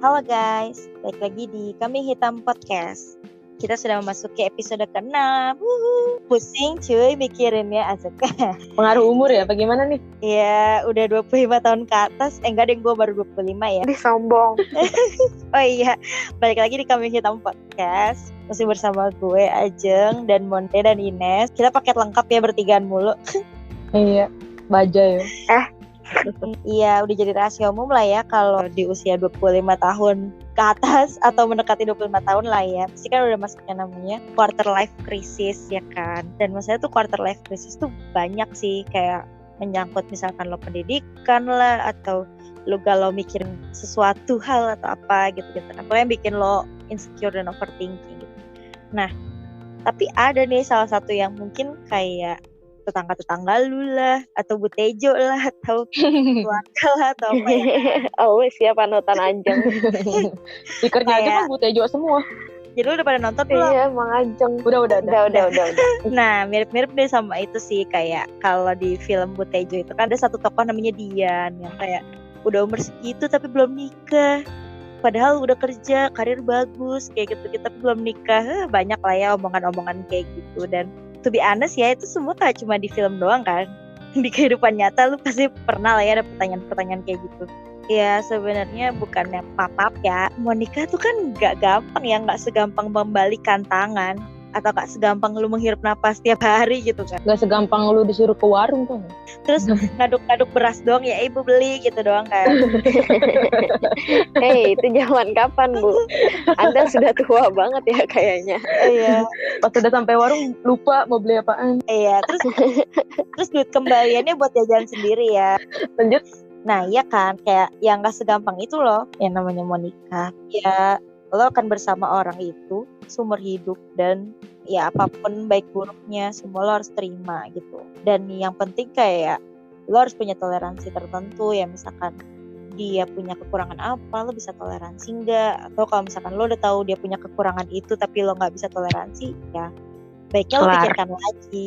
Halo guys, balik lagi di Kambing Hitam Podcast. Kita sudah memasuki episode ke-6. Pusing cuy mikirinnya asik. Pengaruh umur ya, bagaimana nih? Ya udah 25 tahun ke atas. Enggak deh, gue baru 25 ya. Disombong. Oh iya, balik lagi di Kambing Hitam Podcast. Masih bersama gue, Ajeng, dan Monde, dan Ines. Kita paket lengkap ya, bertigaan mulu. Iya, baja ya. Iya, udah jadi rahasia umum lah ya kalau di usia 25 tahun ke atas atau mendekati 25 tahun lah ya. Pasti kan udah masuk yang namanya quarter life crisis ya kan. Dan maksudnya tuh quarter life crisis tuh banyak sih, kayak menyangkut misalkan lo pendidikan lah, atau lo galau mikirin sesuatu hal atau apa gitu-gitu. Apa yang bikin lo insecure dan overthinking gitu. Nah, tapi ada nih salah satu yang mungkin kayak tetangga-tetangga lu lah, atau Bu Tejo lah, atau keluarga lah, atau apa ya. Oh, siapa panutan Ajeng. Stikernya aja kan Bu Tejo semua. Jadi lu udah pada nonton belum? Iya, Mang Ajeng. Udah. Udah. Nah, mirip-mirip deh sama itu sih. Kayak kalau di film Bu Tejo itu kan ada satu tokoh namanya Dian, yang kayak udah umur segitu tapi belum nikah. Padahal udah kerja, karir bagus, kayak gitu, tapi belum nikah. Banyak lah ya omongan-omongan kayak gitu. Dan to be honest ya, itu semua kayak cuma di film doang kan. Di kehidupan nyata lu pasti pernah lah ya ada pertanyaan-pertanyaan kayak gitu. Ya sebenarnya bukannya papap ya, mau nikah tuh kan gak gampang ya, gak segampang membalikan tangan, atau gak segampang lu menghirup napas tiap hari gitu kan. Gak segampang lu disuruh ke warung tuh. Terus ngaduk-ngaduk beras doang ya, ibu beli gitu doang kan. Hei, itu zaman kapan, Bu? Anda sudah tua banget ya kayaknya. Iya. Pas udah sampai warung lupa mau beli apaan. Iya, terus duit kembaliannya buat jajan sendiri ya. Lanjut. Nah iya kan, kayak yang gak segampang itu loh yang namanya mau nikah. Ya lo akan bersama orang itu seumur hidup, dan ya apapun baik buruknya semua lo harus terima gitu. Dan yang penting kayak lo harus punya toleransi tertentu ya, misalkan dia punya kekurangan apa lo bisa toleransi enggak, atau kalau misalkan lo udah tahu dia punya kekurangan itu tapi lo nggak bisa toleransi, ya baiknya lo pikirkan lagi.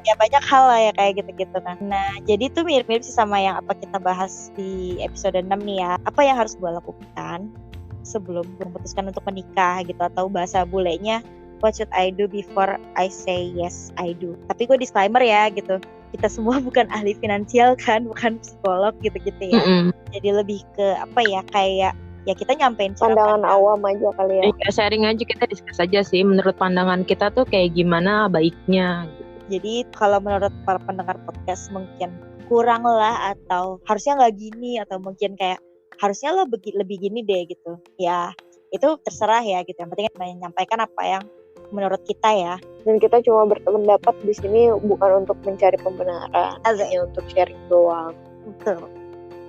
Ya banyak hal lah ya kayak gitu-gitu kan. Nah jadi tuh mirip-mirip sih sama yang apa kita bahas di episode 6 nih ya. Apa yang harus gue lakukan sebelum gue memutuskan untuk menikah gitu, atau bahasa bulenya what should I do before I say yes I do. Tapi gue disclaimer ya gitu, kita semua bukan ahli finansial kan, bukan psikolog gitu-gitu ya. Jadi lebih ke apa ya, kayak ya kita nyampein pandangan awam aja kali ya. Sharing aja, kita discuss aja sih menurut pandangan kita tuh kayak gimana baiknya gitu. Jadi kalau menurut para pendengar podcast mungkin kurang lah, atau harusnya nggak gini, atau mungkin kayak harusnya lo lebih gini deh gitu. Ya itu terserah ya gitu. Yang penting menyampaikan apa yang menurut kita ya. Dan kita cuma berpendapat di sini bukan untuk mencari pembenaran, hanya untuk sharing doang. Betul.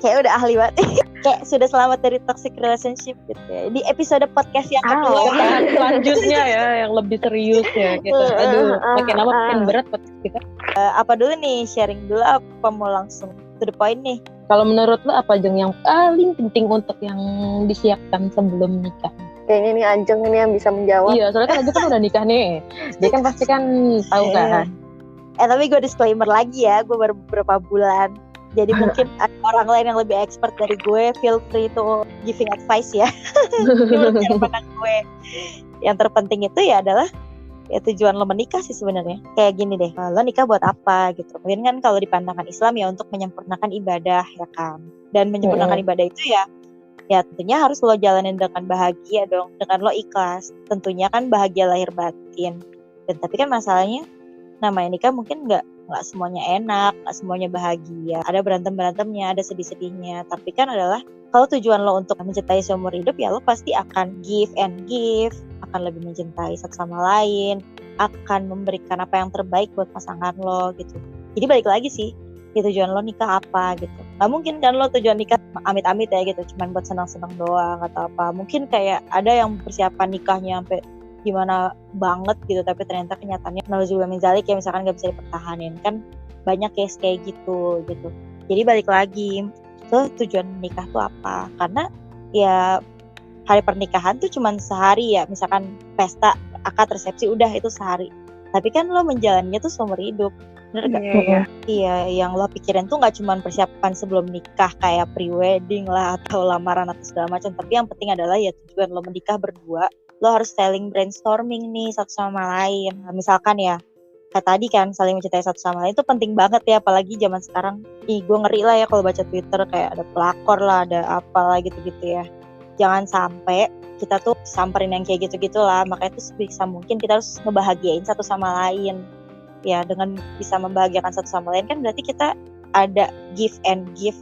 Kayak udah ahli banget. Kayak sudah selamat dari toxic relationship gitu ya. Di episode podcast yang kedua selanjutnya ya, yang lebih serius ya kita. Aduh, makin lama makin berat podcast kita. Apa dulu nih, sharing dulu apa mau langsung to the point nih? Kalau menurut lo apa Jeng yang paling penting untuk yang disiapkan sebelum nikah? Kayaknya nih Ajeng ini yang bisa menjawab. Iya, soalnya kan Ajeng kan udah nikah nih. Dia kan pasti kan tahu kan. Tapi gue disclaimer lagi ya, gue baru beberapa bulan. Jadi mungkin ada orang lain yang lebih expert dari gue, feel free to giving advice ya. Menurut cara pandang gue, yang terpenting itu ya adalah ya tujuan lo menikah sih sebenarnya. Kayak gini deh, lo nikah buat apa gitu. Mungkin kan kalau di pandangan Islam ya untuk menyempurnakan ibadah ya kan. Dan menyempurnakan ibadah itu ya tentunya harus lo jalanin dengan bahagia dong, dengan lo ikhlas. Tentunya kan bahagia lahir batin. Dan tapi kan masalahnya namanya nikah mungkin nggak semuanya enak, nggak semuanya bahagia. Ada berantem-berantemnya, ada sedih-sedihnya. Tapi kan adalah kalau tujuan lo untuk mencintai seumur hidup ya lo pasti akan give and give, akan lebih mencintai satu sama lain, akan memberikan apa yang terbaik buat pasangan lo gitu. Jadi balik lagi sih, ya tujuan lo nikah apa gitu. Gak mungkin kan lo tujuan nikah amit-amit ya gitu, cuman buat senang-senang doang atau apa. Mungkin kayak ada yang persiapan nikahnya sampai gimana banget gitu, tapi ternyata kenyataannya nauzubillah min dzalik ya, misalkan gak bisa dipertahanin. Kan banyak case kayak gitu. Jadi balik lagi ke tujuan nikah tuh apa. Karena ya hari pernikahan tuh cuman sehari ya, misalkan pesta, akad, resepsi, udah itu sehari. Tapi kan lo menjalannya tuh seumur hidup. Bener gak? Iya. Iya, yang lo pikirin tuh gak cuma persiapan sebelum nikah kayak pre-wedding lah atau lamaran atau segala macam, tapi yang penting adalah ya tujuan lo menikah berdua. Lo harus saling brainstorming nih satu sama lain. Nah, misalkan ya kayak tadi kan saling mencintai satu sama lain itu penting banget ya, apalagi zaman sekarang. Gue ngeri lah ya kalau baca Twitter kayak ada pelakor lah, ada apalah gitu-gitu ya. Jangan sampai kita tuh samperin yang kayak gitu-gitu lah. Makanya tuh sebisa mungkin kita harus ngebahagiain satu sama lain. Ya dengan bisa membahagiakan satu sama lain kan berarti kita ada give and give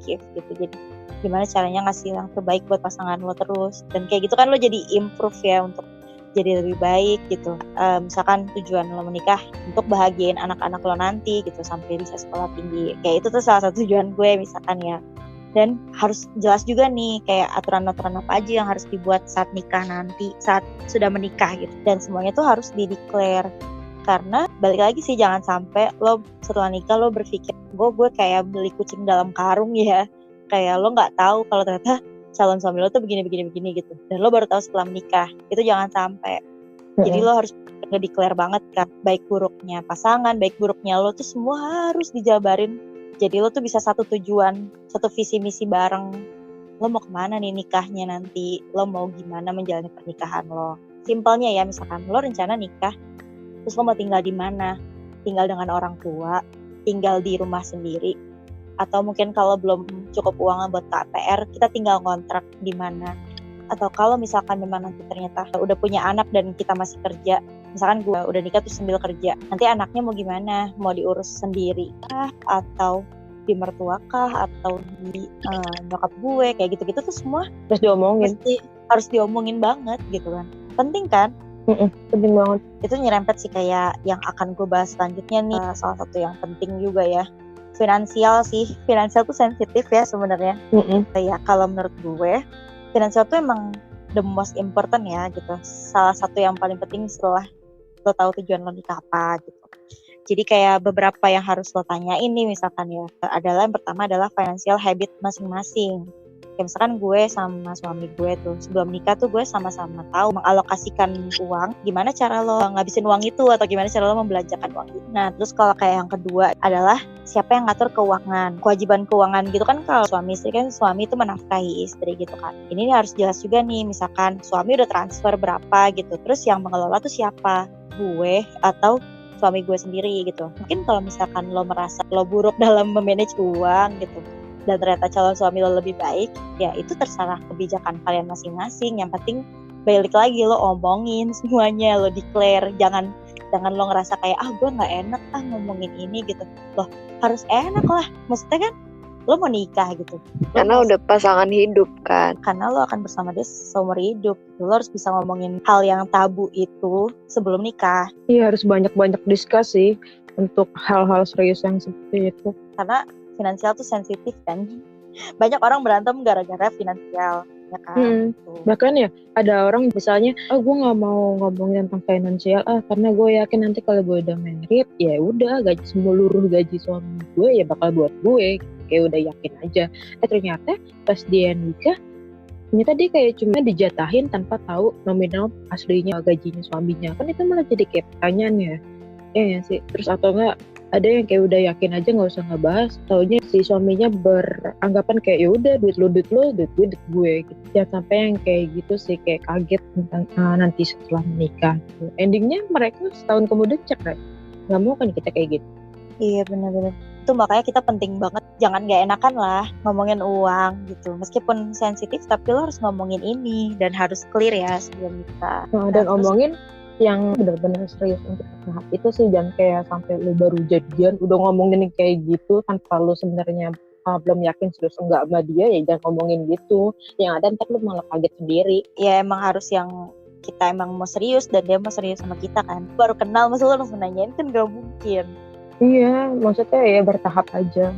gitu. Jadi gimana caranya ngasih yang terbaik buat pasangan lo terus. Dan kayak gitu kan lo jadi improve ya untuk jadi lebih baik gitu. Misalkan tujuan lo menikah untuk bahagiain anak-anak lo nanti gitu sampai bisa sekolah tinggi. Kayak itu tuh salah satu tujuan gue misalkan ya. Dan harus jelas juga nih kayak aturan-aturan apa aja yang harus dibuat saat nikah nanti, saat sudah menikah gitu. Dan semuanya tuh harus di-declare. Karena balik lagi sih jangan sampai lo setelah nikah lo berpikir gue kayak beli kucing dalam karung ya. Kayak lo nggak tahu kalau ternyata calon suami lo tuh begini gitu, dan lo baru tahu setelah menikah. Itu jangan sampai. Jadi lo harus nge-declare banget kan baik buruknya pasangan, baik buruknya lo tuh semua harus dijabarin. Jadi lo tuh bisa satu tujuan, satu visi misi bareng. Lo mau kemana nih nikahnya nanti, lo mau gimana menjalani pernikahan lo. Simpelnya ya, misalkan lo rencana nikah, terus lo mau tinggal di mana, tinggal dengan orang tua, tinggal di rumah sendiri, atau mungkin kalau belum cukup uang buat KPR, kita tinggal kontrak di mana. Atau kalau misalkan memang nanti ternyata udah punya anak dan kita masih kerja, misalkan gue udah nikah terus sambil kerja, nanti anaknya mau gimana? Mau diurus sendiri kah? Atau di mertua kah? Atau di nyokap gue? Kayak gitu-gitu tuh semua Terus diomongin. harus diomongin banget gitu kan. Penting kan? Penting banget. Itu nyerempet sih kayak yang akan gue bahas selanjutnya nih. Salah satu yang penting juga ya, finansial sih. Finansial tuh sensitif ya sebenarnya. Ya kalau menurut gue finansial tuh emang the most important ya gitu. Salah satu yang paling penting setelah lo tahu tujuan lo nikah apa gitu. Jadi kayak beberapa yang harus lo tanyain nih misalkan ya, adalah yang pertama adalah financial habit masing-masing. Kayak misalkan gue sama suami gue tuh sebelum nikah tuh gue sama-sama tahu mengalokasikan uang, gimana cara lo ngabisin uang itu atau gimana cara lo membelanjakan uang itu. Nah terus kalau kayak yang kedua adalah siapa yang ngatur keuangan, kewajiban keuangan gitu kan. Kalau suami istri kan suami itu menafkahi istri gitu kan. Ini harus jelas juga nih, misalkan suami udah transfer berapa gitu, terus yang mengelola tuh siapa, gue atau suami gue sendiri gitu. Mungkin kalau misalkan lo merasa lo buruk dalam memanage uang gitu, dan ternyata calon suami lo lebih baik, ya itu terserah kebijakan kalian masing-masing. Yang penting balik lagi lo omongin semuanya, lo declare. Jangan lo ngerasa kayak gue nggak enak ngomongin ini gitu. Lo harus enak lah, maksudnya kan lo mau nikah gitu. Karena udah pasangan hidup kan. Karena lo akan bersama dia seumur hidup. Lo harus bisa ngomongin hal yang tabu itu sebelum nikah. Iya, harus banyak-banyak diskusi untuk hal-hal serius yang seperti itu. Karena finansial tuh sensitif kan. Banyak orang berantem gara-gara finansial, ya kan. Bahkan ya ada orang misalnya, gue nggak mau ngomongin tentang finansial karena gue yakin nanti kalau gue udah married, ya udah gaji seluruh gaji suami gue ya bakal buat gue. Kayak udah yakin aja. Ternyata pas dia nikah, ternyata dia kayak cuma dijatahin tanpa tahu nominal aslinya gajinya suaminya. Kan itu malah jadi kayak pertanyaan ya. Ya sih. Terus atau enggak ada yang kayak udah yakin aja nggak usah ngebahas, taunya si suaminya beranggapan kayak ya udah duit lo duit gue gitu. Jangan sampai yang kayak gitu sih, kayak kaget tentang nanti setelah menikah gitu. Endingnya mereka setahun kemudian cerai. Nggak mau kan kita kayak gitu. Iya benar-benar. Itu makanya kita penting banget jangan gak enakan lah ngomongin uang gitu. Meskipun sensitif tapi lo harus ngomongin ini dan harus clear ya sebelum nikah. Dan omongin yang benar-benar serius untuk tahap itu sih, jangan kayak sampai lu baru jadian udah ngomongin kayak gitu tanpa lu sebenarnya belum yakin serius enggak sama dia, ya jangan ngomongin gitu. Yang ada ntar lu malah kaget sendiri. Ya emang harus yang kita emang mau serius dan dia mau serius sama kita kan. Baru kenal masa lu langsung nanyain kan gak mungkin. Iya, maksudnya ya bertahap aja.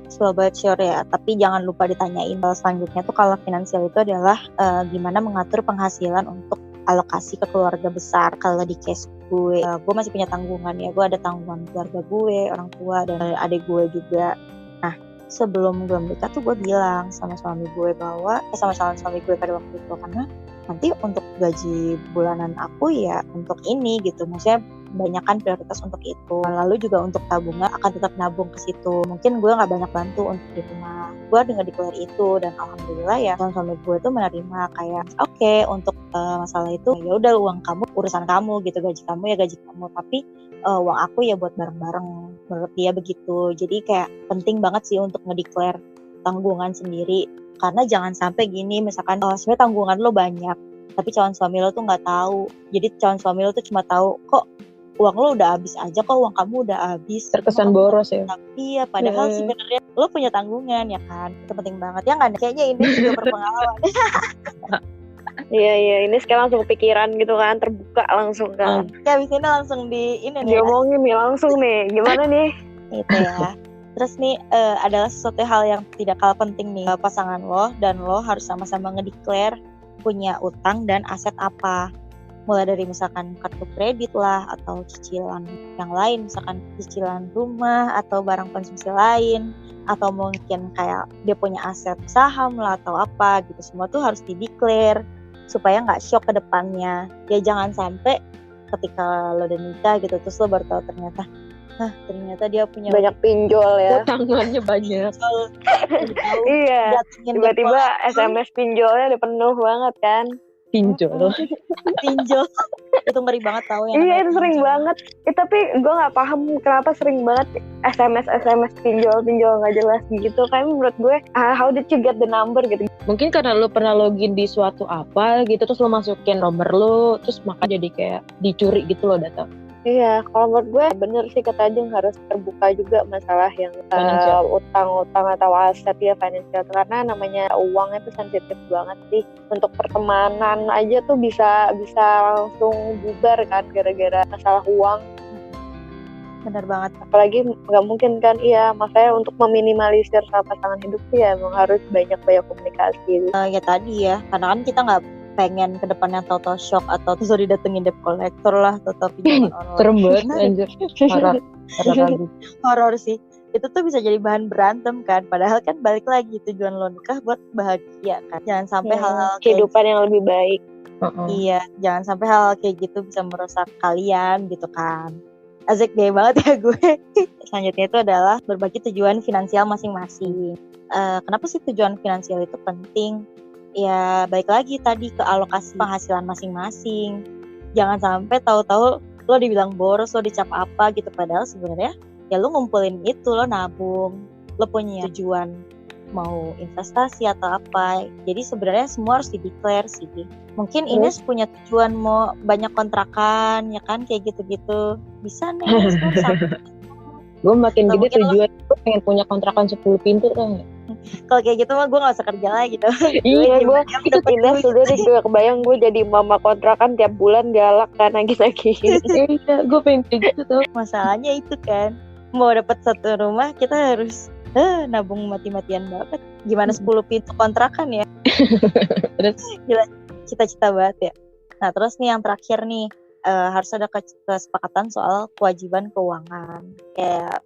Slow but sure ya, tapi jangan lupa ditanyain. Selanjutnya tuh kalau finansial itu adalah gimana mengatur penghasilan untuk alokasi ke keluarga besar. Kalau di case gue masih punya tanggungan ya, gue ada tanggungan keluarga gue, orang tua dan adik gue juga. Nah sebelum gue menikah tuh gue bilang sama suami gue bahwa sama calon suami gue pada waktu itu, karena nanti untuk gaji bulanan aku ya untuk ini gitu, maksudnya banyakkan prioritas untuk itu. Lalu juga untuk tabungan akan tetap nabung ke situ. Mungkin gue nggak banyak bantu untuk di rumah, gue dengan declare itu, dan alhamdulillah ya suami gue tuh menerima kayak oke, untuk masalah itu ya udah, uang kamu urusan kamu gitu, gaji kamu ya gaji kamu, tapi uang aku ya buat bareng-bareng, menurut dia begitu. Jadi kayak penting banget sih untuk ngedeclare tanggungan sendiri, karena jangan sampai gini, misalkan sebenarnya tanggungan lo banyak tapi calon suami lo tuh nggak tahu. Jadi calon suami lo tuh cuma tahu kok uang lo udah habis aja, kok uang kamu udah habis, Terkesan boros ya. iya padahal sebenarnya lo punya tanggungan ya kan. Itu penting banget ya kan, kayaknya ini juga berpengalaman. Iya, ini sekarang langsung kepikiran gitu kan, terbuka langsung kan. Ya abis ini langsung di ini nih diomongin nih langsung nih, gimana nih? Itu ya. Terus nih adalah sesuatu hal yang tidak kalah penting nih, pasangan lo dan lo harus sama-sama ngedeclare punya utang dan aset apa. Mulai dari misalkan kartu kredit lah, atau cicilan yang lain, misalkan cicilan rumah atau barang konsumsi lain, atau mungkin kayak dia punya aset saham lah atau apa gitu. Semua tuh harus dideclare supaya nggak shock ke depannya. Ya jangan sampai ketika lo udah nikah gitu terus lo baru tahu ternyata dia punya banyak pinjol ya. Tangannya banyak. Iya. Tiba-tiba SMS pinjolnya udah penuh banget kan. Pinjol itu ngeri banget tau ya. Iya, itu sering banget. Tapi gue nggak paham kenapa sering banget SMS pinjol nggak jelas gitu. Kan menurut gue, how did you get the number gitu? Mungkin karena lo pernah login di suatu apa gitu, terus lo masukin nomor lo, terus maka jadi kayak dicuri gitu lo data. Iya, kalau menurut gue bener sih kata Ajeng, harus terbuka juga masalah yang utang-utang atau aset ya, financial, karena namanya uang itu sensitif banget sih. Untuk pertemanan aja tuh bisa langsung bubar kan gara-gara masalah uang. Bener banget. Apalagi nggak mungkin kan, iya, makanya untuk meminimalisir pasangan hidup sih ya emang harus banyak komunikasi. Ya tadi ya, karena kan kita nggak pengen ke depannya tau-tau shock atau terus didatengin debt collector lah, atau pinjaman online. Serem banget anjir. Horor sih. Itu tuh bisa jadi bahan berantem kan, padahal kan balik lagi tujuan lo nikah buat bahagia kan. Jangan sampai hal-hal kehidupan yang lebih baik. Iya, jangan sampai hal kayak gitu bisa merusak kalian gitu kan. Asik deh banget ya gue. Selanjutnya itu adalah berbagi tujuan finansial masing-masing. Kenapa sih tujuan finansial itu penting? Ya balik lagi tadi ke alokasi penghasilan masing-masing. Jangan sampai tahu-tahu lo dibilang boros, lo dicap apa gitu, padahal sebenarnya ya lo ngumpulin itu, lo nabung, lo punya tujuan mau investasi atau apa. Jadi sebenarnya semua harus di-declare sih. Mungkin Ines punya tujuan mau banyak kontrakan ya kan, kayak gitu-gitu. Bisa nih gue makin gede tujuan gue pengen punya kontrakan 10 pintu kan. Kalau kayak gitu mah gue gak usah kerja lagi gitu. Iya, gue Ines udah deh, gue kebayang gue jadi mama kontrakan tiap bulan galak kan lagi. Iya, gue pengen kayak gitu tuh. Masalahnya itu kan, mau dapat satu rumah kita harus nabung mati-matian banget. Gimana 10 pintu kontrakan ya? Terus gila, cita-cita banget ya. Nah terus nih yang terakhir nih, harus ada kesepakatan soal kewajiban keuangan. Kayak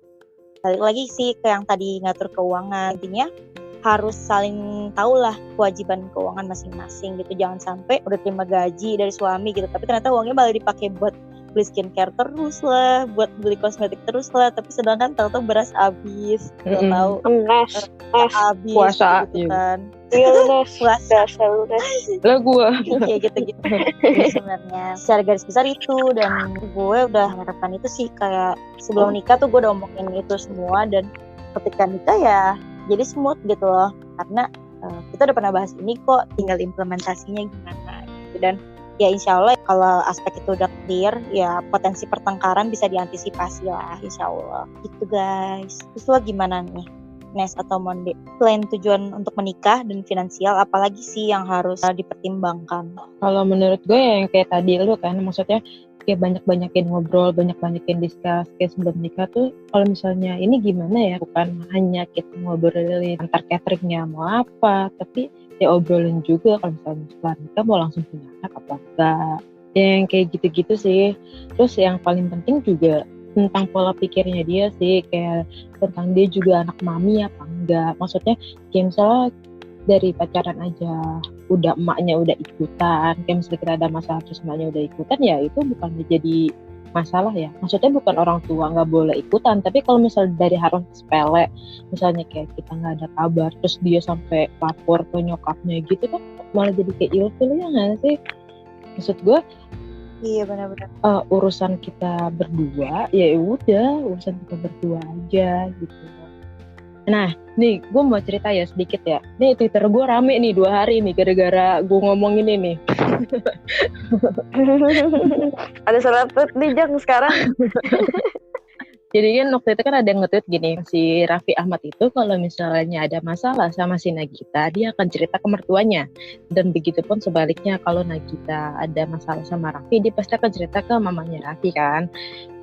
balik lagi sih ke yang tadi ngatur keuangan, intinya harus saling tahu lah kewajiban keuangan masing-masing gitu. Jangan sampai udah terima gaji dari suami gitu, tapi ternyata uangnya malah dipakai buat beli skincare terus lah, buat beli kosmetik terus lah, tapi sedangkan tahu-tahu beras habis, tahu habis puasa gitu kan. Iya lunas, puasa lunas. Lah gue kayak gitu-gitu. Sebenarnya secara garis besar itu, dan gue udah mengharapkan itu sih, kayak sebelum nikah tuh gue udah omongin itu semua, dan ketika nikah ya jadi smooth gitu loh, karena kita udah pernah bahas ini kok, tinggal implementasinya gimana gitu. Dan ya insya Allah kalau aspek itu udah clear, ya potensi pertengkaran bisa diantisipasi lah insya Allah gitu guys. Terus lo gimana nih Nes atau Monde, selain tujuan untuk menikah dan finansial, apalagi sih yang harus dipertimbangkan? Kalau menurut gue yang kayak tadi lu kan, maksudnya kayak banyak-banyakin ngobrol, banyak-banyakin discuss kayak sebelum nikah tuh. Kalau misalnya ini gimana ya, bukan hanya kita ngobrolin antar cateringnya mau apa, tapi ya obrolin juga kalau misalnya setelah nikah mau langsung punya anak apa enggak, yang kayak gitu-gitu sih. Terus yang paling penting juga tentang pola pikirnya dia sih, kayak tentang dia juga anak mami apa enggak. Maksudnya kayak misalnya dari pacaran aja udah emaknya udah ikutan, kayak misalnya kita ada masalah terus emaknya udah ikutan, ya itu bukan jadi masalah ya. Maksudnya bukan orang tua nggak boleh ikutan, tapi kalau misalnya dari hal sepele, misalnya kayak kita nggak ada kabar terus dia sampai lapor ke nyokapnya gitu kan malah jadi kayak ilfil, ya nggak sih? Maksud gue Iya benar-benar. urusan kita berdua ya udah urusan kita berdua aja gitu. Nah nih gue mau cerita ya sedikit ya, nih Twitter gue rame nih 2 hari nih gara-gara gue ngomong ini nih. Ada surat tweet nih Jang sekarang. Jadi kan waktu itu kan ada yang nge-tweet gini, si Raffi Ahmad itu kalau misalnya ada masalah sama si Nagita, dia akan cerita ke mertuanya. Dan begitu pun sebaliknya, kalau Nagita ada masalah sama Raffi, dia pasti akan cerita ke mamanya Raffi kan.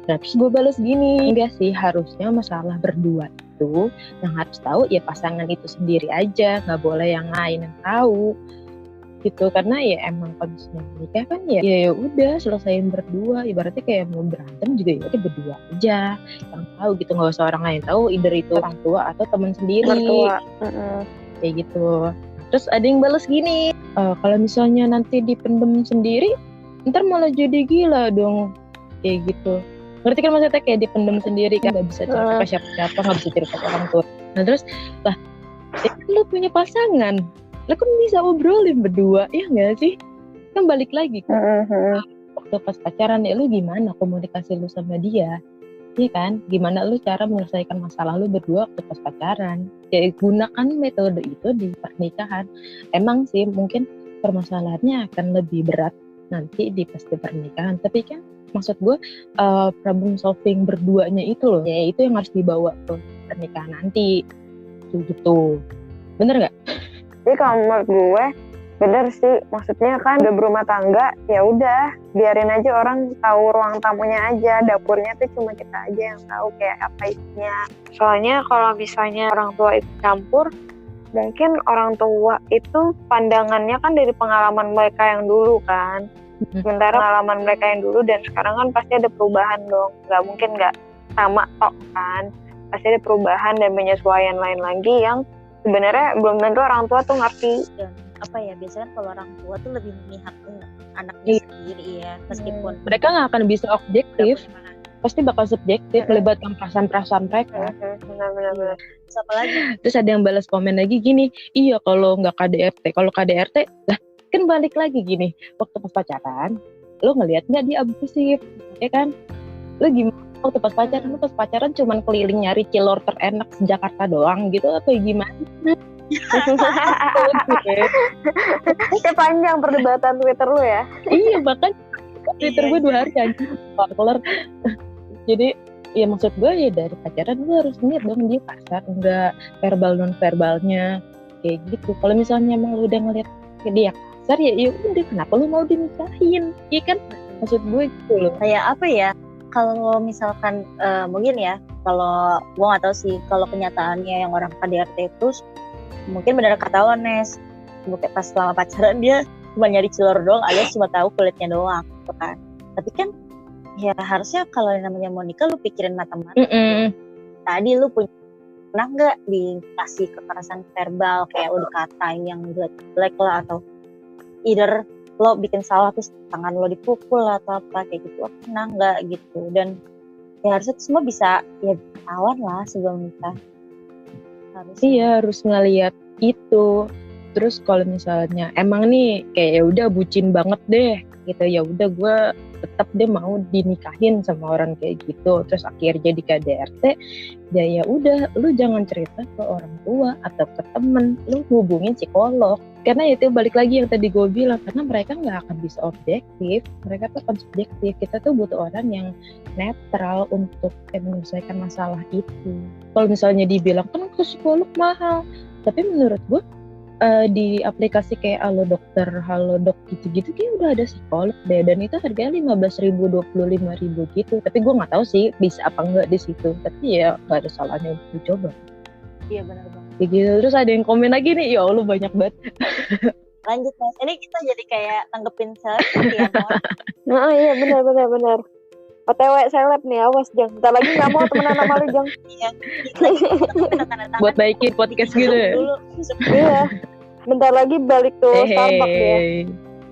Nah, terus gue balas gini, enggak sih, harusnya masalah berdua itu yang harus tahu ya pasangan itu sendiri aja, nggak boleh yang lain yang tahu. Gitu, karena ya emang kondisinya menikah kan ya udah selesaiin berdua, ibaratnya kayak mau berantem juga ya udah berdua aja yang tahu gitu, nggak usah orang lain tahu, either itu orang tua atau teman sendiri. Mertua. Kayak gitu. Terus ada yang balas gini, kalau misalnya nanti dipendem sendiri ntar malah jadi gila dong, kayak gitu. Ngerti kan maksudnya, kayak dipendem sendiri kan nggak bisa cerita ke siapa-siapa, nggak bisa cerita ke orang tua. Nah terus lah lu punya pasangan, lo kan bisa obrolin berdua, ya nggak sih? Kan balik lagi kan waktu pas pacaran ya, lu gimana komunikasi lu sama dia, iya kan? Gimana lu cara menyelesaikan masalah lu berdua waktu pas pacaran? Ya gunakan metode itu di pernikahan. Emang sih mungkin permasalahannya akan lebih berat nanti di pas di pernikahan, tapi kan maksud gue problem solving berduanya itu loh, ya itu yang harus dibawa ke pernikahan nanti, gitu. Bener nggak? Jadi kalau menurut gue bener sih, maksudnya kan udah berumah tangga, ya udah biarin aja orang tahu ruang tamunya aja, dapurnya tuh cuma kita aja yang tahu kayak apa isinya. Soalnya kalau misalnya orang tua ikut campur, mungkin orang tua itu pandangannya kan dari pengalaman mereka yang dulu kan. Sementara pengalaman mereka yang dulu dan sekarang kan pasti ada perubahan dong, nggak mungkin nggak sama tok kan, pasti ada perubahan dan penyesuaian lain lagi yang sebenarnya belum tentu orang tua tuh ngerti. Dan apa ya, biasanya kalau orang tua tuh lebih memihak ke anaknya sendiri ya, meskipun mereka nggak akan bisa objektif, pasti bakal subjektif, melibatkan perasaan-perasaan mereka. Benar-benar. Siapa lagi? Terus ada yang balas komen lagi gini, iya kalau nggak KDRT, kalau KDRT lah kan balik lagi gini, waktu pas pacaran lo ngelihat nggak dia abusif, ya kan? Lo gimana waktu pas pacaran? Lo pas pacaran cuman keliling nyari cilor terenak se-Jakarta doang gitu atau gimana? Kayak panjang perdebatan Twitter lu ya. Iya, bahkan Twitter gue 2 hari anjir kelar. Jadi ya maksud gue ya dari pacaran gue harus lihat dong dia kasar enggak, verbal non verbalnya kayak gitu. Kalau misalnya emang lu udah ngeliat dia kasar ya udah, kenapa lu mau dinikahin? Iya kan? Maksud gue gitu loh. Kayak apa ya? Kalau misalkan mungkin ya, kalau gue nggak tahu sih kalau kenyataannya yang orang KDRT itu mungkin benar kata Ones, pas selama pacaran dia cuma nyari cilor doang, alias cuma tahu kulitnya doang, gitu kan. Tapi kan ya harusnya kalau yang namanya mau nikah lu pikirin matang-matang. Tadi lu pernah nggak dikasih kekerasan verbal, kayak udah katain yang jelek lah, atau either lo bikin salah terus tangan lo dipukul atau apa kayak gitu, pernah nggak gitu? Dan ya harusnya semua bisa ya ketahuan lah sebelum nikah. Iya, harus ngeliat itu. Terus kalau misalnya emang nih kayak ya udah bucin banget deh gitu, ya udah gue tetap deh mau dinikahin sama orang kayak gitu, terus akhirnya di KDRT ya udah lu jangan cerita ke orang tua atau ke temen, lu hubungin psikolog. Karena itu balik lagi yang tadi gue bilang, karena mereka nggak akan bisa objektif, mereka tuh akan subjektif. Kita tuh butuh orang yang netral untuk menyelesaikan masalah itu. Kalau misalnya dibilang kan ke psikolog mahal, tapi menurut gue di aplikasi kayak Halodoc gitu-gitu kayak udah ada psikolog deh, dan itu harganya 15.000, 25.000 gitu. Tapi gue nggak tahu sih bisa apa enggak di situ, tapi ya nggak ada salahnya untuk dicoba. Iya benar banget. Gitu. Terus ada yang komen lagi nih, ya Allah banyak banget. Lanjut Mas, ini kita jadi kayak tanggepin selebriti ya. Nah iya benar. OTW seleb nih, awas Jang. Bentar lagi nggak mau temenan sama lu Jang. Iya. Buat naikin podcast gitu ya. Iya. Bentar lagi balik ke Starbucks ya.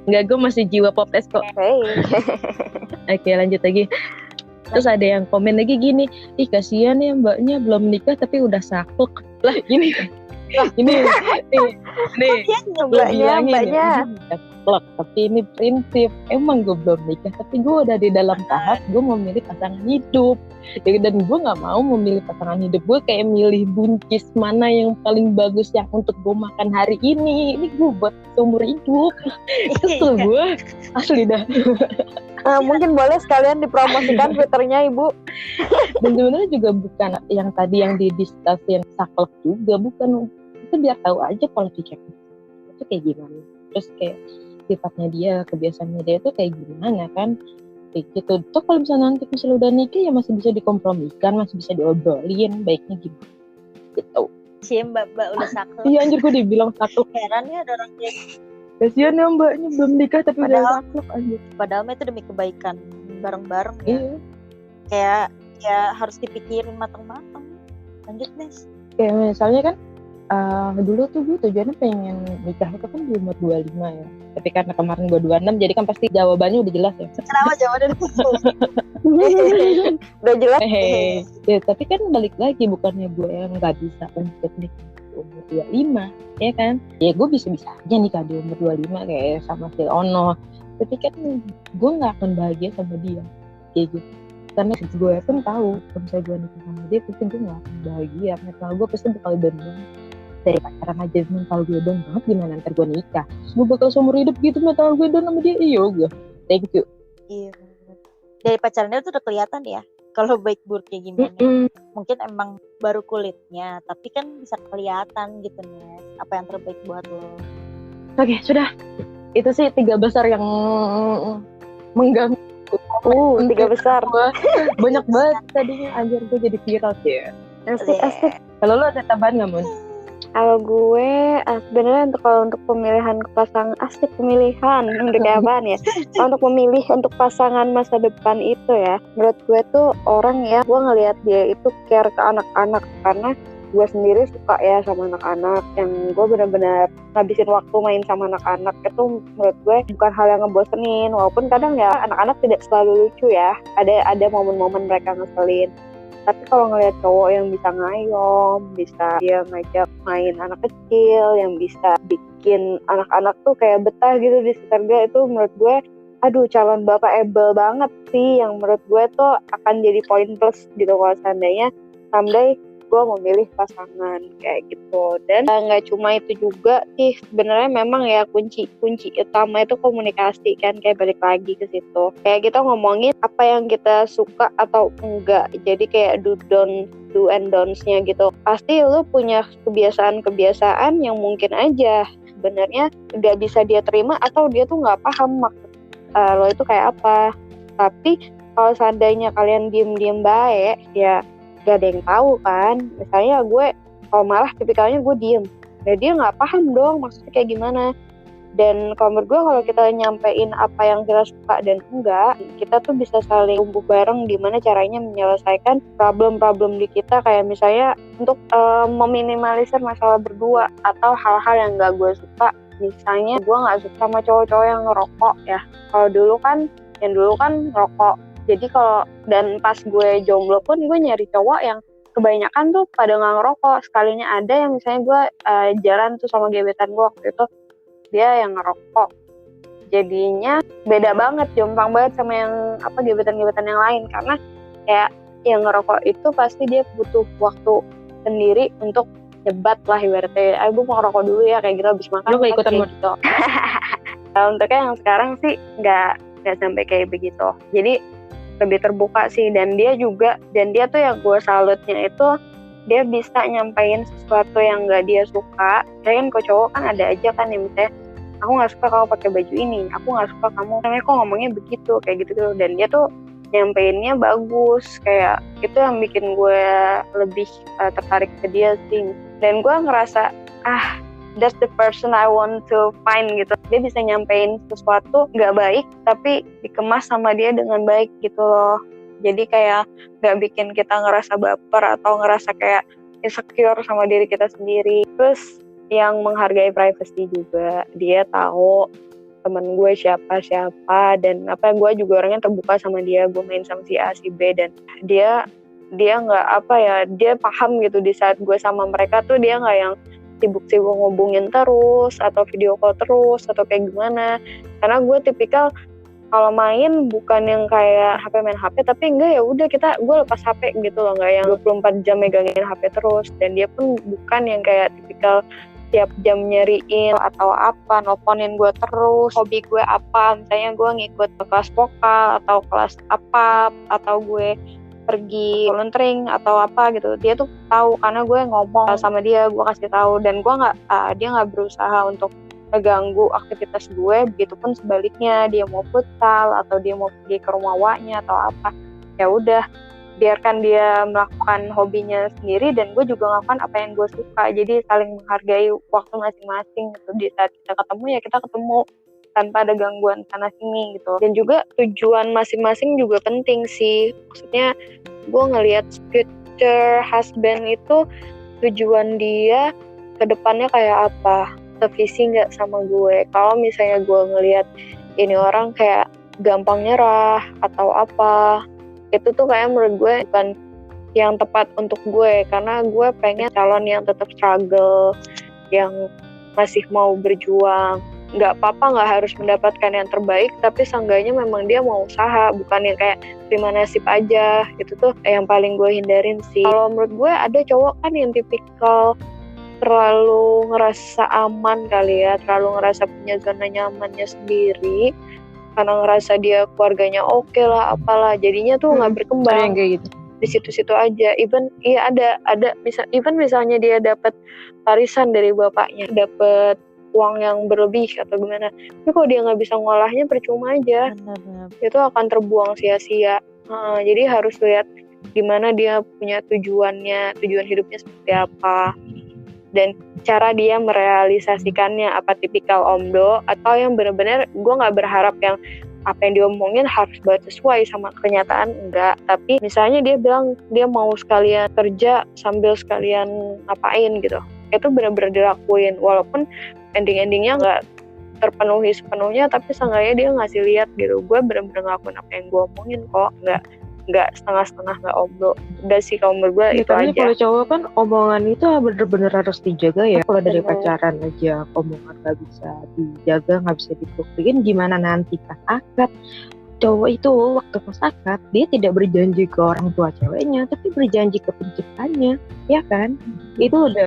Enggak, gue masih jiwa popes kok. Oke, lanjut lagi. Terus ada yang komen lagi gini, ih kasihan ya mbaknya belum nikah tapi udah saklek. Lah gini. Ini gue bilangin saklek, tapi ini prinsip. Emang gue belum nikah tapi gue udah di dalam tahap gue memilih pasangan hidup. Dan gue gak mau memilih pasangan hidup. Gue kayak milih buncis mana yang paling bagus yang untuk gue makan hari ini. Ini gue buat seumur hidup. Kesel gue. Asli dah. Mungkin boleh sekalian dipromosikan Twitternya Ibu. Dan sebenarnya juga bukan yang tadi yang didiskusin saklek juga. Bukan. Itu biar tahu aja pola pikir itu kayak gimana. Terus kayak sifatnya dia, kebiasaannya dia itu kayak gimana kan. Gitu. Tuh kalau misalnya nanti misalnya udah nikah ya masih bisa dikompromikan, masih bisa diobrolin baiknya gimana gitu. Cie mbak udah saklek. Iya anjir gue dibilang saklek. Heran ya ada orang kayak kasian ya mbaknya belum nikah tapi padahal, udah saklek anjir. Padahal itu demi kebaikan bareng-bareng ya. Iya. Kayak ya harus dipikirin matang-matang. Lanjut Nes. Kayak misalnya kan dulu tuh gue tujuannya pengen nikah itu kan di umur 25 ya. Tapi karena kemarin gue 26 jadi kan pasti jawabannya udah jelas ya. Kenapa jawabannya udah jelas? Ya, tapi kan balik lagi bukannya gue yang nggak bisa untuk nikah di umur 25 ya kan. Ya gue bisa-bisa aja nikah di umur 25 kayak sama si Ono. Tapi kan gue nggak akan bahagia sama dia kayak gitu. Karena gue pun tahu kalau misalnya gue nikah sama dia pasti gue gak akan bahagia. Mental gue pasti bakal down banget. Dari pacaran aja mental gue down banget, gimana ntar gue nikah terus gue bakal seumur hidup gitu mental gue down sama dia. Iya gue thank you. Iya dari pacarannya tuh udah kelihatan ya kalau baik buruknya gimana. Mungkin emang baru kulitnya tapi kan bisa kelihatan gitu nih apa yang terbaik buat lo. Oke, sudah itu sih 3 besar yang mengganggu. 3 besar. Banyak banget tadinya anjir gue jadi viral ya. Asik. Kalau lo ada tambahan nggak Mun? Kalau gue sebenarnya untuk pemilihan pasangan asik pemilihan untuk apaan ya? Untuk memilih untuk pasangan masa depan itu ya, menurut gue tuh orang ya, gue ngelihat dia itu care ke anak-anak karena gue sendiri suka ya sama anak-anak yang gue benar-benar ngabisin waktu main sama anak-anak itu menurut gue bukan hal yang ngebosenin walaupun kadang ya anak-anak tidak selalu lucu ya, ada momen-momen mereka ngeselin. Tapi kalau ngelihat cowok yang bisa ngayom, bisa dia ngajak main anak kecil, yang bisa bikin anak-anak tuh kayak betah gitu di sekitar dia, itu menurut gue, aduh calon bapak able banget sih, yang menurut gue tuh akan jadi poin plus gitu kalau seandainya someday gue memilih pasangan kayak gitu. Dan nggak cuma itu juga sih, sebenarnya memang ya kunci utama itu komunikasi kan, kayak balik lagi ke situ. Kayak kita ngomongin apa yang kita suka atau enggak. Jadi kayak do and don'ts-nya gitu. Pasti lu punya kebiasaan yang mungkin aja sebenarnya nggak bisa dia terima atau dia tuh nggak paham maksud lo itu kayak apa. Tapi kalau seandainya kalian diem baik ya gak ada yang tahu kan. Misalnya gue kalau malah tipikalnya gue diem ya dia gak paham dong maksudnya kayak gimana. Dan kalau menurut gue kalau kita nyampein apa yang kita suka dan enggak, kita tuh bisa saling tumbuh bareng gimana caranya menyelesaikan problem-problem di kita. Kayak misalnya untuk meminimalisir masalah berdua atau hal-hal yang gak gue suka. Misalnya gue gak suka sama cowok-cowok yang ngerokok ya. Kalau dulu kan ngerokok. Jadi kalau dan pas gue jomblo pun gue nyari cowok yang kebanyakan tuh pada nggak ngerokok. Sekalinya ada yang misalnya gue jalan tuh sama gebetan gue waktu itu dia yang ngerokok. Jadinya beda banget, jomplang banget sama yang gebetan-gebetan yang lain karena kayak yang ngerokok itu pasti dia butuh waktu sendiri untuk nyebat lah ibaratnya. Gue mau ngerokok dulu ya kayak gitu habis makan. Lu gak ikutan gitu. Untuknya yang sekarang sih nggak sampai kayak begitu. Jadi lebih terbuka sih dan dia tuh yang gue salutnya itu dia bisa nyampein sesuatu yang nggak dia suka. Kayak kan kok cowok kan ada aja kan yang misalnya aku nggak suka kamu pakai baju ini, aku nggak suka kamu namanya kok ngomongnya begitu kayak gitu. Dan dia tuh nyampeinnya bagus, kayak itu yang bikin gue lebih tertarik ke dia sih. Dan gue ngerasa that's the person I want to find gitu. Dia bisa nyampein sesuatu nggak baik tapi dikemas sama dia dengan baik gitu loh. Jadi kayak nggak bikin kita ngerasa baper atau ngerasa kayak insecure sama diri kita sendiri. Terus yang menghargai privacy juga. Dia tahu temen gue siapa dan gue juga orangnya terbuka sama dia. Gue main sama si A si B dan dia nggak dia paham gitu di saat gue sama mereka tuh dia nggak yang sibuk-sibuk ngubungin terus atau video call terus atau kayak gimana. Karena gue tipikal kalau main bukan yang kayak main HP tapi enggak, ya udah gue lepas HP gitu loh, nggak yang 24 jam megangin HP terus. Dan dia pun bukan yang kayak tipikal tiap jam nyariin atau apa, nelponin gue terus. Hobi gue apa, misalnya gue ngikut kelas vokal atau kelas apa, atau gue pergi volunteering atau apa gitu, dia tuh tahu karena gue ngomong sama dia, gue kasih tahu. Dan dia nggak berusaha untuk ngeganggu aktivitas gue. Begitupun sebaliknya, dia mau futsal atau dia mau pergi ke rumah waknya atau apa, ya udah biarkan dia melakukan hobinya sendiri dan gue juga ngelakukan apa yang gue suka. Jadi saling menghargai waktu masing-masing gitu. Di saat kita ketemu ya kita ketemu tanpa ada gangguan sana sini gitu. Dan juga tujuan masing-masing juga penting sih. Maksudnya gue ngelihat future husband itu tujuan dia ke depannya kayak apa, sevisi nggak sama gue. Kalau misalnya gue ngelihat ini orang kayak gampang nyerah atau apa, itu tuh kayak menurut gue bukan yang tepat untuk gue. Karena gue pengen calon yang tetap struggle, yang masih mau berjuang. Nggak apa-apa nggak harus mendapatkan yang terbaik, tapi seenggaknya memang dia mau usaha, bukan yang kayak terima nasib aja. Itu tuh yang paling gue hindarin sih. Kalau menurut gue ada cowok kan yang tipikal terlalu ngerasa aman kali ya, terlalu ngerasa punya zona nyamannya sendiri karena ngerasa dia keluarganya oke lah apalah, jadinya tuh nggak berkembang kayak gitu di situ-situ aja. Misalnya dia dapat warisan dari bapaknya, dapat uang yang berlebih atau gimana, tapi kalau dia nggak bisa ngolahnya percuma aja. Benar. Itu akan terbuang sia-sia. Jadi harus lihat gimana dia punya tujuan hidupnya seperti apa dan cara dia merealisasikannya, apa tipikal omdo atau yang benar-benar gue nggak berharap yang apa yang diomongin harus banget sesuai sama kenyataan, enggak. Tapi misalnya dia bilang dia mau sekalian kerja sambil sekalian ngapain gitu, itu benar-benar dilakuin walaupun ending-endingnya nggak terpenuhi sepenuhnya, tapi seenggaknya dia ngasih lihat gitu, gue benar-benar ngelakuin apa yang gue omongin kok, nggak setengah-setengah, nggak omdo. Udah sih kalau menurut gue itu aja. Kalau cowok kan omongan itu bener-bener harus dijaga ya. Kalau dari pacaran aja omongan nggak bisa dijaga, nggak bisa dibuktiin, gimana nanti pas akad. Cowok itu waktu pas akad dia tidak berjanji ke orang tua ceweknya, tapi berjanji ke penciptanya, ya kan? Itu udah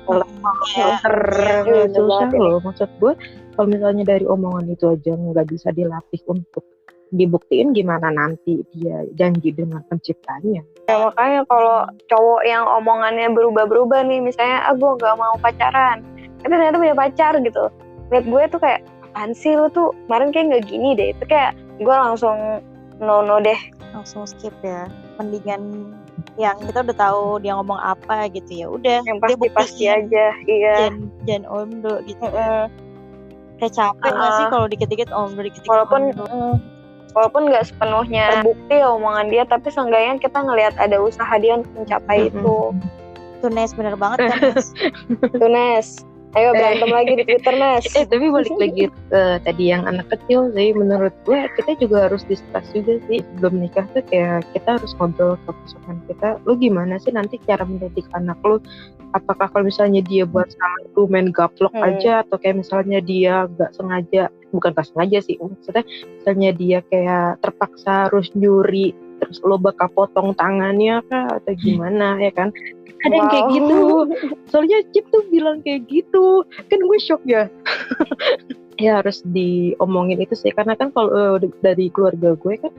susah loh. Maksud gue kalau misalnya dari omongan itu aja nggak bisa dilatih untuk dibuktiin, gimana nanti dia janji dengan penciptanya. Ya, makanya kalau cowok yang omongannya berubah-berubah nih, misalnya gue gak mau pacaran tapi ternyata punya pacar gitu, menurut gue tuh kayak apaan sih lu tuh kemarin kayak gak gini deh, itu kayak gue langsung no deh, langsung skip ya. Mendingan yang kita udah tahu dia ngomong apa gitu, ya udah yang pasti aja. Iya, jangan omdo gitu. Kayak capek nggak sih kalau dikit-dikit omdo, walaupun nggak sepenuhnya terbukti omongan dia, tapi seenggaknya kita ngelihat ada usaha dia untuk mencapai itu. Tunes bener banget kan, Nes? Tunes, ayo berantem lagi di Twitter, Nes. Tapi balik lagi ke tadi yang anak kecil sih, menurut gue kita juga harus discuss juga sih sebelum nikah tuh, kayak kita harus ngobrol ke pasangan kita, lu gimana sih nanti cara mendidik anak lu. Apakah kalau misalnya dia buat salah lu main gaplok aja, atau kayak misalnya dia gak sengaja, bukan gak sengaja sih, maksudnya misalnya dia kayak terpaksa harus nyuri terus lo bakal potong tangannya kah atau gimana, ya kan? Ada yang kayak gitu. Soalnya Cip tuh bilang kayak gitu, kan gue shock ya. Ya harus diomongin itu sih, karena kan kalau dari keluarga gue kan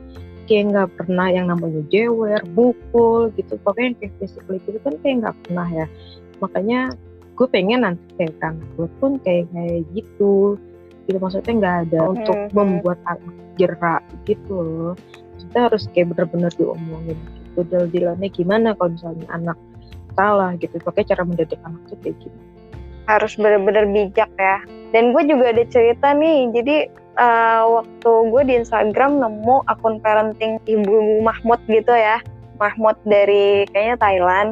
kayak nggak pernah yang namanya jewer, mukul gitu, pokoknya kayak physically gitu kan kayak nggak pernah ya. Makanya gue pengen nanti kayak kan gue pun kayak gitu, maksudnya nggak ada untuk membuat anak jerak gitu loh. Kita harus kayak bener-bener diomongin gitu, deal-dealannya gimana kalau misalnya anak salah gitu, pakai cara mendidik anak tuh kayak gitu. Harus bener-bener bijak ya. Dan gue juga ada cerita nih, jadi waktu gue di Instagram nemu akun parenting Ibu Mahmud gitu ya, Mahmud dari kayaknya Thailand.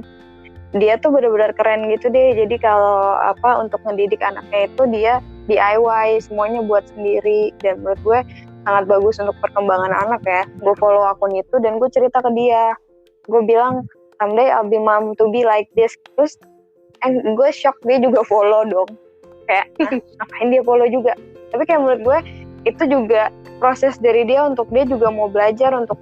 dia tuh benar-benar keren gitu deh. Jadi kalau untuk mendidik anaknya itu dia DIY semuanya buat sendiri, dan menurut gue sangat bagus untuk perkembangan anak ya. Gue follow akun itu dan gue cerita ke dia, gue bilang someday I'll be mom to be like this. Terus gue shock, dia juga follow dong, kayak ngapain dia follow juga. Tapi kayak menurut gue itu juga proses dari dia untuk dia juga mau belajar untuk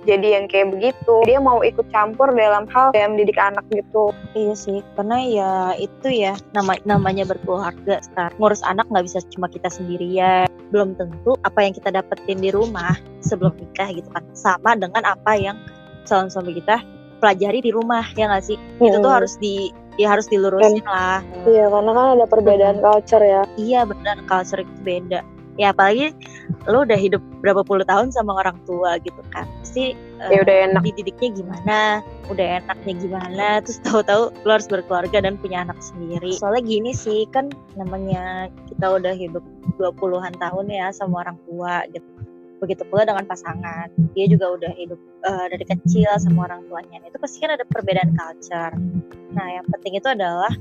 jadi yang kayak begitu. Dia mau ikut campur dalam hal yang mendidik anak gitu. Iya sih, karena ya itu ya namanya berkeluarga sekarang. Ngurus anak nggak bisa cuma kita sendirian. Belum tentu apa yang kita dapetin di rumah sebelum nikah gitu kan sama dengan apa yang calon suami kita pelajari di rumah, ya nggak sih? Itu tuh harus dilurusin lah. Iya, karena kan ada perbedaan culture ya. Iya benar, culture itu beda. Ya apalagi lo udah hidup berapa puluh tahun sama orang tua gitu kan, pasti ya udah enak dididiknya gimana, udah enaknya gimana, terus tahu-tahu lo harus berkeluarga dan punya anak sendiri. Soalnya gini sih kan, namanya kita udah hidup 20-an tahun ya sama orang tua gitu. Begitu pula dengan pasangan, dia juga udah hidup dari kecil sama orang tuanya. Itu pasti kan ada perbedaan culture. Nah yang penting itu adalah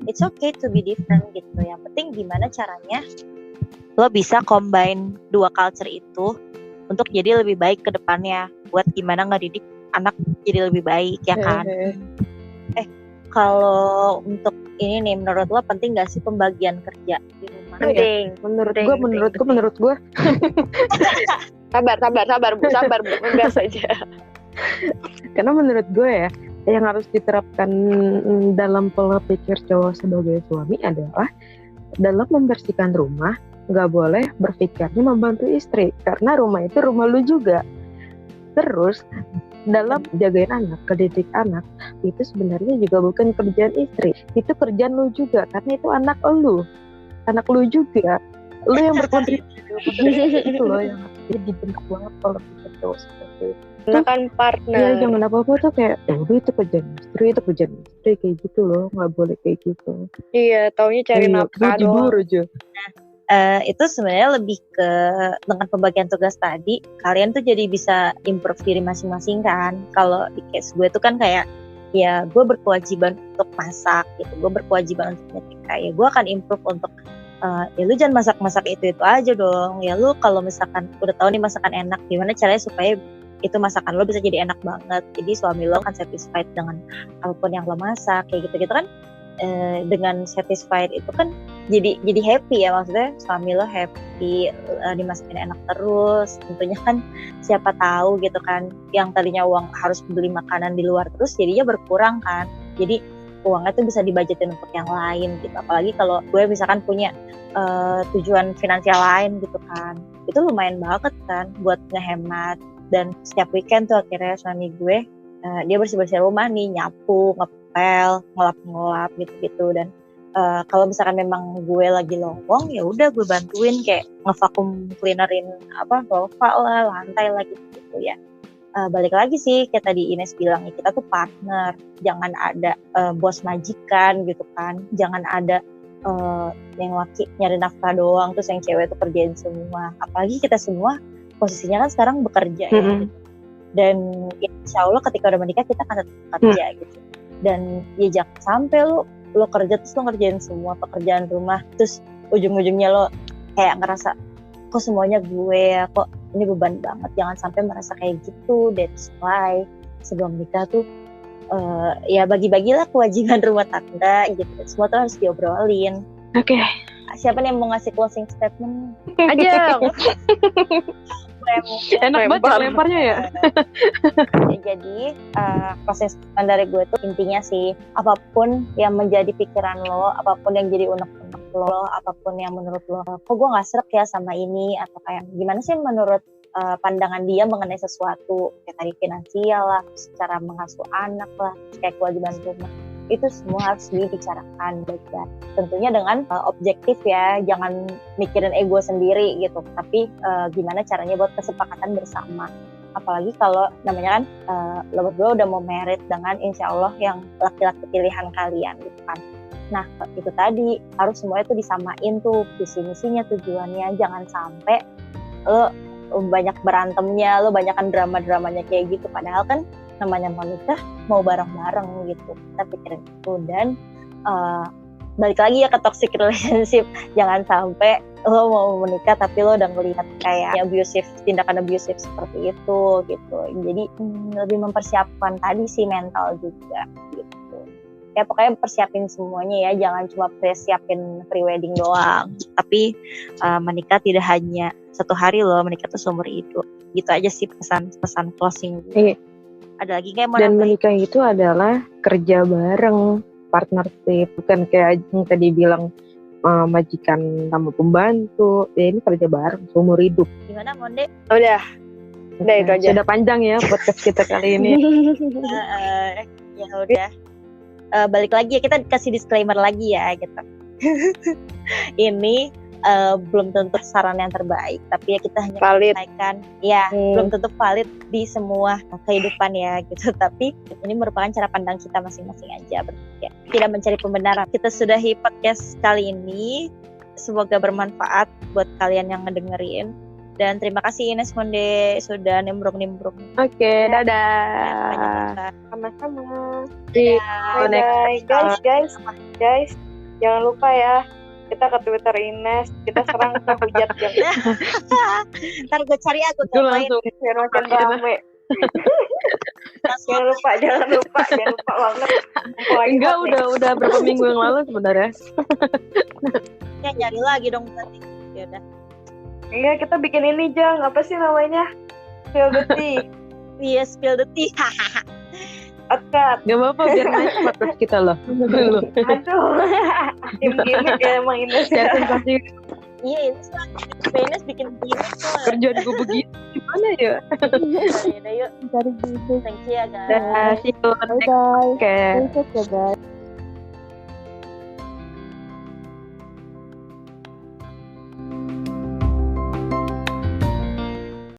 it's okay to be different gitu. Yang penting gimana caranya lo bisa combine dua culture itu untuk jadi lebih baik ke depannya, buat gimana ngedidik anak jadi lebih baik ya kan. Kalau untuk ini nih, menurut lo penting gak sih pembagian kerja di rumah? Penting. Menurut gue sabar bu, ngegas aja. Karena menurut gue ya, yang harus diterapkan dalam pola pikir cowok sebagai suami adalah dalam membersihkan rumah nggak boleh berpikirnya membantu istri, karena rumah itu rumah lu juga. Terus dalam jagain anak, kedidik anak, itu sebenarnya juga bukan kerjaan istri, itu kerjaan lu juga, karena itu anak lu juga, lu yang berkontribusi. Itu loh yang harus dibentuk banget kalau pikir cowok seperti itu. Karena kan partner. Ya jangan apa-apa tuh kayak udah itu kerjaan istri kayak gitu loh, nggak boleh kayak gitu. Iya, taunya cari nafkah doang. Tidur aja. Itu sebenarnya lebih ke dengan pembagian tugas tadi, kalian tuh jadi bisa improve diri masing-masing kan. Kalau di case gue tuh kan kayak ya gue berkewajiban untuk masak gitu, gue berkewajiban untuk nyetrika, ya gue akan improve untuk ya lu jangan masak itu aja dong. Ya lu kalau misalkan udah tahu nih masakan enak, gimana caranya supaya itu masakan lo bisa jadi enak banget, jadi suami lo kan satisfied dengan apapun yang lo masak kayak gitu kan. Dengan satisfied itu kan jadi happy ya, maksudnya suami lo happy, dimasakin enak terus. Tentunya kan siapa tahu gitu kan, yang tadinya uang harus beli makanan di luar terus jadinya berkurang kan, jadi uangnya tuh bisa dibajetin untuk yang lain gitu. Apalagi kalau gue misalkan punya tujuan finansial lain gitu kan, itu lumayan banget kan buat ngehemat. Dan setiap weekend tuh akhirnya suami gue dia bersih-bersih rumah nih, nyapu, ngepel, ngelap gitu-gitu. Dan kalau misalkan memang gue lagi lowong, ya udah gue bantuin kayak ngevakum cleanerin sofa lah, lantai lah gitu ya. Balik lagi sih kayak tadi Ines bilang, ya kita tuh partner, jangan ada bos majikan gitu kan, jangan ada yang laki nyari nafkah doang terus yang cewek tuh kerjain semua. Apalagi kita semua posisinya kan sekarang bekerja ya gitu. Dan ya, insya Allah ketika udah menikah kita akan tetap kerja gitu. Dan ya jangan sampai lo kerja terus lo ngerjain semua pekerjaan rumah, terus ujung-ujungnya lo kayak ngerasa kok semuanya gue ya, kok ini beban banget. Jangan sampai merasa kayak gitu. That's why sebelum nikah tuh ya bagi-bagilah kewajiban rumah tangga gitu. Semua tuh harus diobrolin. Oke. Siapa nih yang mau ngasih closing statement? Aja. Enak banget lemparnya ya. Jadi proses dari gue tuh intinya sih, apapun yang menjadi pikiran lo, apapun yang jadi unek-unek lo, apapun yang menurut lo kok gue gak srek ya sama ini, atau kayak gimana sih menurut pandangan dia mengenai sesuatu, kayak tadi finansial lah, secara mengasuh anak lah, kayak kewajiban rumah, itu semua harus dibicarakan baik-baik. Tentunya dengan objektif ya, jangan mikirin ego sendiri gitu, tapi gimana caranya buat kesepakatan bersama. Apalagi kalau namanya kan lo berdua udah mau married dengan insya Allah yang laki-laki pilihan kalian gitu kan. Nah itu tadi harus semua itu disamain tuh visi misinya, tujuannya. Jangan sampai lo banyak berantemnya, lo banyakan drama-dramanya kayak gitu. Padahal kan namanya mau nikah mau bareng-bareng gitu, kita pikirin itu. Dan balik lagi ya ke toxic relationship, jangan sampai lo mau menikah tapi lo udah ngelihat kayak tindakan abusive seperti itu gitu. Jadi lebih mempersiapkan tadi sih mental juga gitu. Ya pokoknya persiapin semuanya ya, jangan cuma persiapin pre-wedding doang, tapi menikah tidak hanya satu hari loh, menikah tuh seumur hidup. Gitu aja sih pesan closing gue. Ada lagi kayak mau Dan nambahin? menikah itu adalah kerja bareng, partnership, bukan kayak yang tadi bilang majikan sama pembantu. Ya ini kerja bareng seumur hidup. Gimana Monde? Udah itu aja. Sudah panjang ya podcast kita kali ini. Ya udah. Balik lagi ya, kita kasih disclaimer lagi ya gitu. Ini belum tentu saran yang terbaik, tapi ya kita hanya Valid. menyampaikan ya belum tentu valid di semua kehidupan ya gitu. Tapi ini merupakan cara pandang kita masing-masing aja, ya. Tidak mencari pembenaran. Kita sudahi podcast kali ini, semoga bermanfaat buat kalian yang ngedengerin. Dan terima kasih Ines Monde sudah nimbrung-nimbrung. Oke, dadah. Sama-sama. Bye. Guys, jangan lupa ya, kita ke Twitter Ines, kita serang ke hujat yang Ntar gue cari aku Itu langsung biar makin rame. Jangan lupa banget. enggak udah berapa minggu yang lalu sebenarnya. Ya nyari lagi dong nanti. Ya udah. Iya, kita bikin ini Jang, apa sih namanya? Spill the tea. Iya, spill the tea. Oke. Gak apa-apa biar naik podcast kita loh. Aduh. Tim gimmick ya emang Ines. Ya sensasi Iya, Ines bikin gini tuh. kerjaan gue begitu gimana ya? Yaudah yuk cari gitu. Thank you ya guys. See you next podcast. Bye guys.